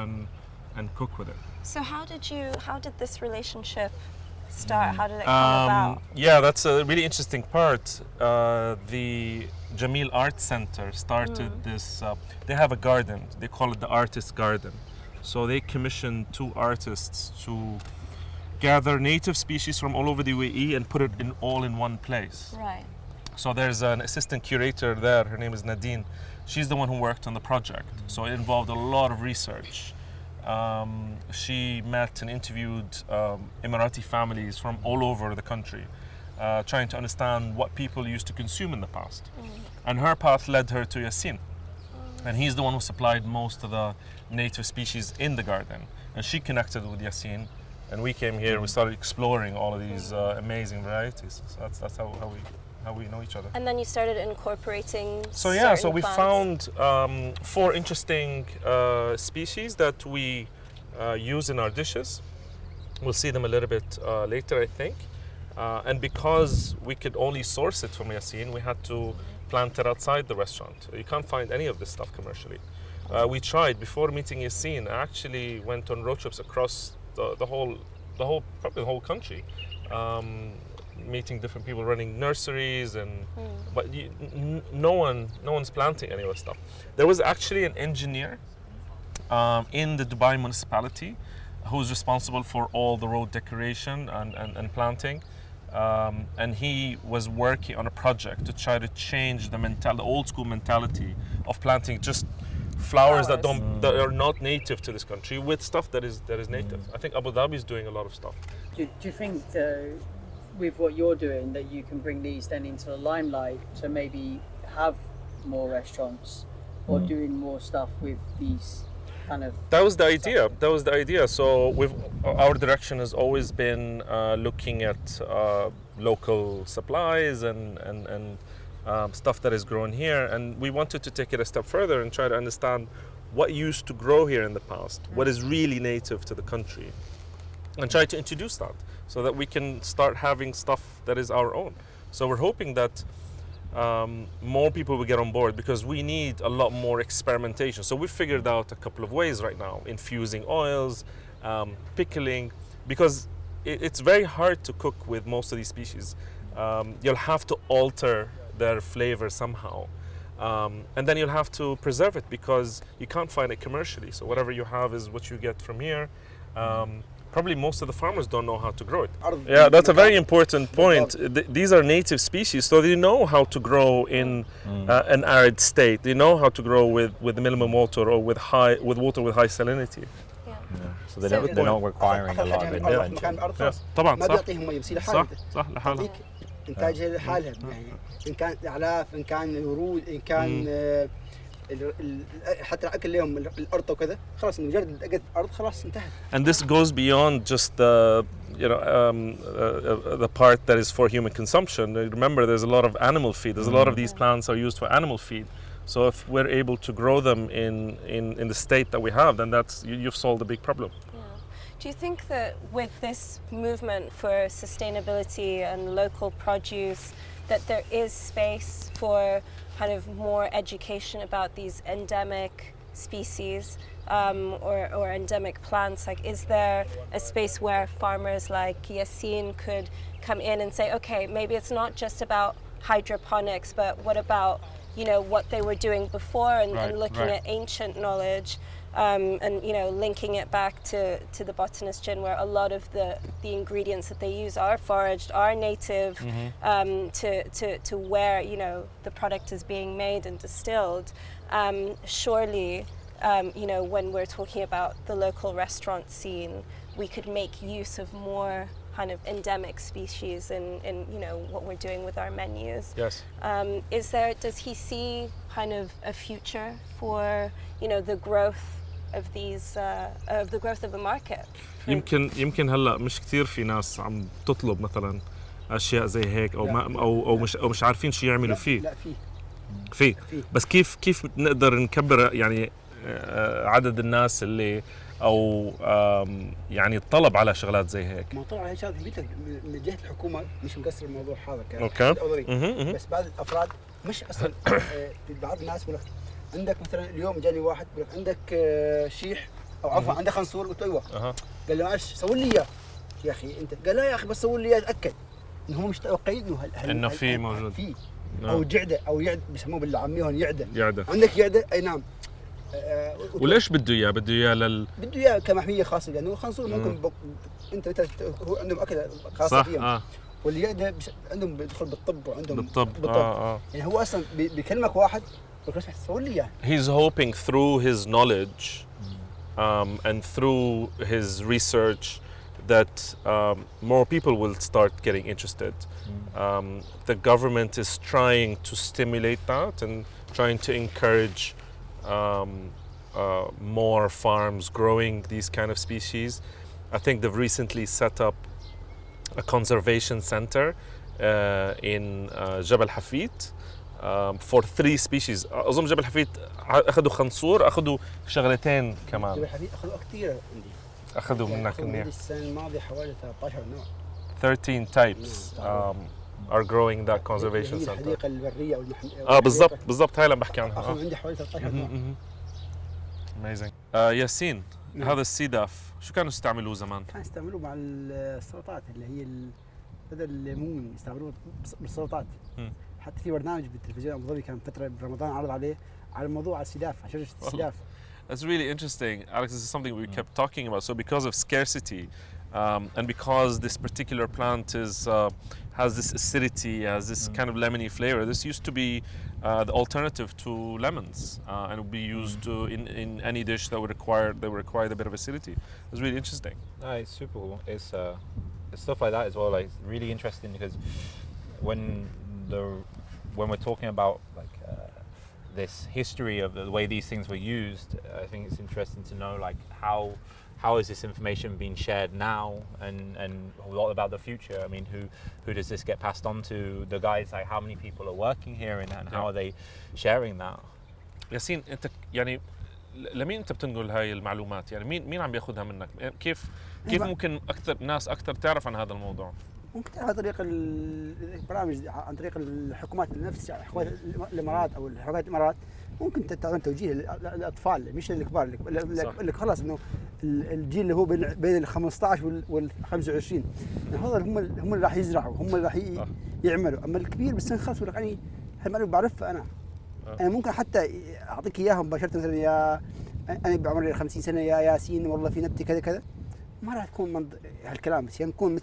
and cook with it. So how did this relationship start? How did it come about? Yeah, that's a really interesting part. The Jamil Art Center started this. They have a garden. They call it the Artist Garden. So they commissioned 2 artists to gather native species from all over the UAE and put it all in one place. Right. So there's an assistant curator there, her name is Nadine. She's the one who worked on the project. So it involved a lot of research. She met and interviewed Emirati families from all over the country, trying to understand what people used to consume in the past. And her path led her to Yassin. And he's the one who supplied most of the native species in the garden. And she connected with Yassin. And we came here, we started exploring all of these amazing varieties. So that's how we know each other. And then you started incorporating So we plants. found 4 interesting species that we use in our dishes. We'll see them a little bit later, I think. And because we could only source it from Yassin, we had to plant it outside the restaurant. You can't find any of this stuff commercially. We tried before meeting Yassin. I actually went on road trips across the whole country, meeting different people running nurseries, but no one's planting any of this stuff. There was actually an engineer in the Dubai municipality who's responsible for all the road decoration and planting. And he was working on a project to try to change the old school mentality of planting just flowers that are not native to this country with stuff that is native. I think Abu Dhabi is doing a lot of stuff. Do you think with what you're doing that you can bring these then into the limelight to maybe have more restaurants or doing more stuff with these kind of... That was the idea. So our direction has always been looking at local supplies and stuff that is grown here, and we wanted to take it a step further and try to understand what used to grow here in the past, what is really native to the country, and try to introduce that so that we can start having stuff that is our own. So we're hoping that more people will get on board, because we need a lot more experimentation. So we've figured out a couple of ways right now: infusing oils, pickling, because it's very hard to cook with most of these species. You'll have to alter their flavor somehow, and then you'll have to preserve it because you can't find it commercially. So whatever you have is what you get from here. Probably most of the farmers don't know how to grow it. Yeah, that's a very important point. These are native species, so they know how to grow in an arid state. They know how to grow with minimum water or with water with high salinity. So they're not requiring a lot of intervention. طبعا ما صح بيعطيهم ميه بصير لحالها صح لحالها. تعطيك انتاجها لحالها، يعني ان كان اعلاف، ان كان ورود، ان كان حتى الاكل لهم الارض وكذا، خلاص مجرد اجت الارض خلاص انتهت. And this goes beyond just the part that is for human consumption. Remember, there's a lot of animal feed. There's a lot of these plants are used for animal feed. So if we're able to grow them in the state that we have, then you've solved a big problem. Do you think that with this movement for sustainability and local produce, that there is space for kind of more education about these endemic species or endemic plants? Like, is there a space where farmers like Yassin could come in and say, okay, maybe it's not just about hydroponics, but what about, what they were doing before and looking at ancient knowledge? And linking it back to the Botanist Gin, where a lot of the ingredients that they use are foraged, are native to where the product is being made and distilled. Surely, when we're talking about the local restaurant scene, we could make use of more kind of endemic species in what we're doing with our menus. Yes. Does he see kind of a future for the growth of these of the growth of the market? يمكن هلا مش كثير في ناس عم تطلب مثلا اشياء زي هيك او مش عارفين شو يعملوا فيه. لا في بس كيف نقدر نكبر يعني عدد الناس اللي او يعني الطلب على شغلات زي هيك؟ موضوع على شغلات من جهه الحكومه مش مقصر الموضوع هذا اوكي. بس بعض الافراد مش اصلا بعض الناس بيقول عندك مثلا اليوم جاني واحد بيقول عندك شيح او عفوا عندك خنصور، قلت ايوه. قال لي معلش سوي لي اياه يا اخي انت. قال لا يا اخي بس سوي لي اياه اتاكد انه هم مش متوقعين انه في موجود في او جعده او يعد بيسموه بالعاميه هون يعده. يعده عندك يعده؟ اي نعم. وليش بده اياه؟ بده اياه كمحميه خاصه، لانه الخنصور ممكن انت هو عندهم اكله خاصه فيهم. واللي يقدر عندهم بيدخل بالطب وعندهم بالطب يعني هو اصلا بيكلمك واحد بيقول لك سوي لي اياه. He's hoping through his knowledge and through his research that more people will start getting interested. The government is trying to stimulate that and trying to encourage more farms growing these kind of species. I think they've recently set up a conservation center in جبل حفيت for 3 species. أظن جبل حفيت أخذوا خنصور، أخذوا شغلتين كمان. جبل حفيت أخذوا كثير عندي. أخذوا منك مني السنة الماضية حوالي 13 نوع. 13 types are growing that conservation center. الحديقة البرية أو المحمية. بالضبط هاي اللي بحكي عنها. أخذوا عندي حوالي 13 نوع. Amazing. ياسين، هذا السيداف شو كانوا يستعملوه زمان؟ كانوا يستعملوه مع السلطات اللي هي بدل الليمون يستعملوه بالسلطات. حتى في برنامج بالتلفزيون ابو ظبي كان فتره برمضان عرض عليه على موضوع السداف، على شجره السداف. That's really interesting, Alex. This is something we kept talking about. So because of scarcity, and because this particular plant has this acidity, has this kind of lemony flavor, this used to be the alternative to lemons, and would be used in any dish that would require a bit of acidity. It's really interesting. No, it's super cool. It's stuff like that as well. Like really interesting because when we're talking about like this history of the way these things were used, I think it's interesting to know like how is this information being shared now, and what about the future? I mean, who does this get passed on to? The guys, like how many people are working here, and how are they sharing that? ياسين، انت يعني لمين انت بتنقل هاي المعلومات؟ يعني مين عم بياخذها منك؟ كيف ممكن ناس اكثر تعرف عن هذا الموضوع؟ ممكن عن طريق البرامج، عن طريق الحكومات نفسها، حكومات الامارات او حكومات الامارات. ممكن تعطون توجيه للاطفال مش الكبار، اللي خلاص انه الجيل اللي هو بين ال 15 وال 25 هذول هم اللي راح يزرعوا، هم اللي راح يعملوا. اما الكبير بالسن خلاص يقول لك يعني هالمعلومه بعرفها انا. انا ممكن حتى اعطيك اياها مباشره، مثلا يا انا بعمري 50 سنه يا ياسين والله في نبتي كذا كذا، ما راح تكون هالكلام. بس يعني نكون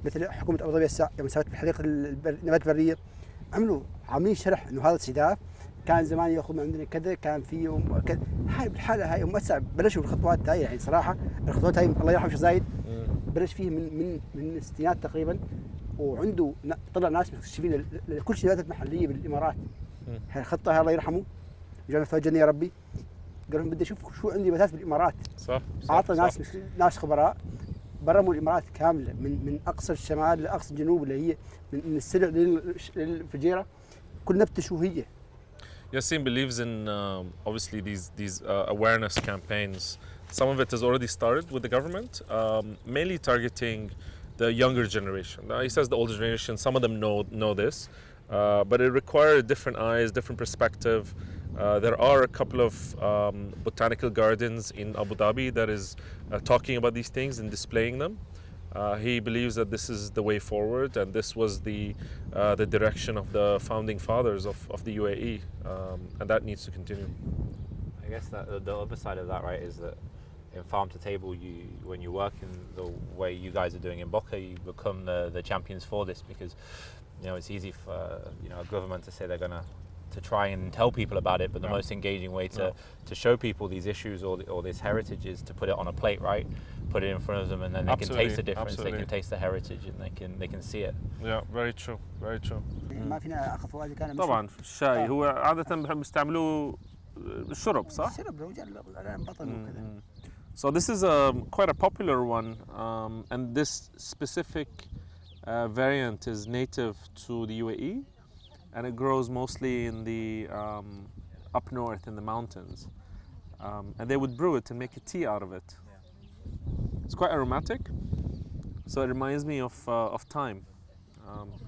مثل حكومه ابو ظبي هسه يوم سوت بحديقه النبات البريه عاملين شرح انه هذا السداف كان زمان ياخذ من عندنا كذا، كان في هاي بالحاله هاي هسه بلشوا بالخطوات هاي. يعني صراحه الخطوات هاي الله يرحمه شيخ زايد بلش فيه من الستينات تقريبا، وعنده طلع ناس مكتشفين لكل الشركات المحليه بالامارات. هاي الخطه الله يرحمه جانا توجهنا يا ربي، قالوا بدي اشوف شو عندي نباتات بالامارات. صح. اعطى ناس خبراء برموا الامارات كامله من اقصى الشمال لاقصى الجنوب، اللي هي من السلع للفجيره، كل نبته شو هي. Yassin believes in obviously these awareness campaigns. Some of it has already started with the government, mainly targeting the younger generation. Now, he says the older generation, some of them know this, but it requires different eyes, different perspective. There are a couple of botanical gardens in Abu Dhabi that is talking about these things and displaying them. He believes that this is the way forward, and this was the direction of the founding fathers of the UAE, and that needs to continue. I guess that the other side of that, right, is that in farm to table, when you work in the way you guys are doing in Boca, you become the champions for this, because it's easy for a government to say they're gonna to try and tell people about it, but the most engaging way to show people these issues or this heritage is to put it on a plate, right? Put it in front of them, and then they can taste the difference. Absolutely. They can taste the heritage, and they can see it. Yeah, very true, very true. ما فينا اخذ فوائد كان طبعا الشاي هو عادة بيستعملوه الشرب صح؟ الشرب بطل وكذا. So this is quite a popular one, and this specific variant is native to the UAE, and it grows mostly in the up north in the mountains, and they would brew it and make a tea out of it. It's quite aromatic, so it reminds me of thyme.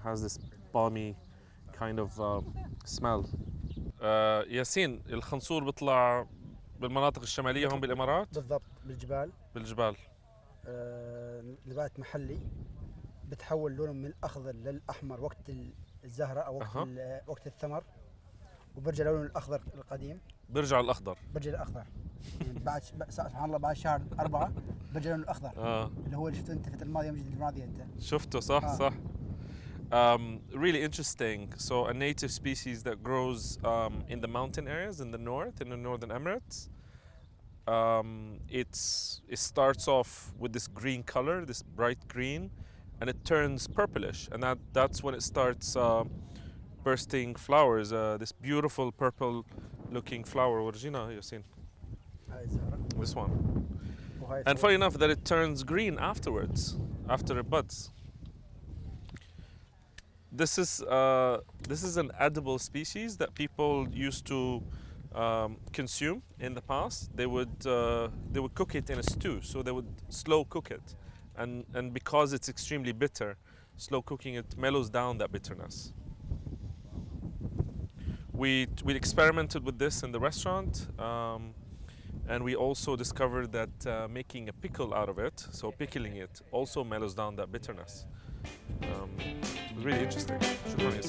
Has this balmy kind of smell. ياسين، الخنصور بيطلع بالمناطق الشمالية هون بالإمارات؟ بالضبط، بالجبال. نبات محلي بتحول لونه من الأخضر للأحمر وقت الزهرة أو وقت الثمر، وبرجع لونه الأخضر القديم. برجع الأخضر. يعني بعد سبحان الله بعد شهر 4 برجع لونه الأخضر. اللي هو اللي شفته أنت الفترة الماضية، مجد الماضية أنت. شفته صح. Really interesting. So a native species that grows in the mountain areas in the north, in the Northern Emirates. It starts off with this green color, this bright green, and it turns purplish, and that's when it starts bursting flowers. This beautiful purple-looking flower. Origina, you've seen هاي زهرة this one. وهاي And funny enough, that it turns green afterwards, after it buds. This is an edible species that people used to consume in the past. They would cook it in a stew, so they would slow cook it, and because it's extremely bitter, slow cooking it mellows down that bitterness. We experimented with this in the restaurant, and we also discovered that making a pickle out of it, so pickling it, also mellows down that bitterness. It was really interesting. شكراً.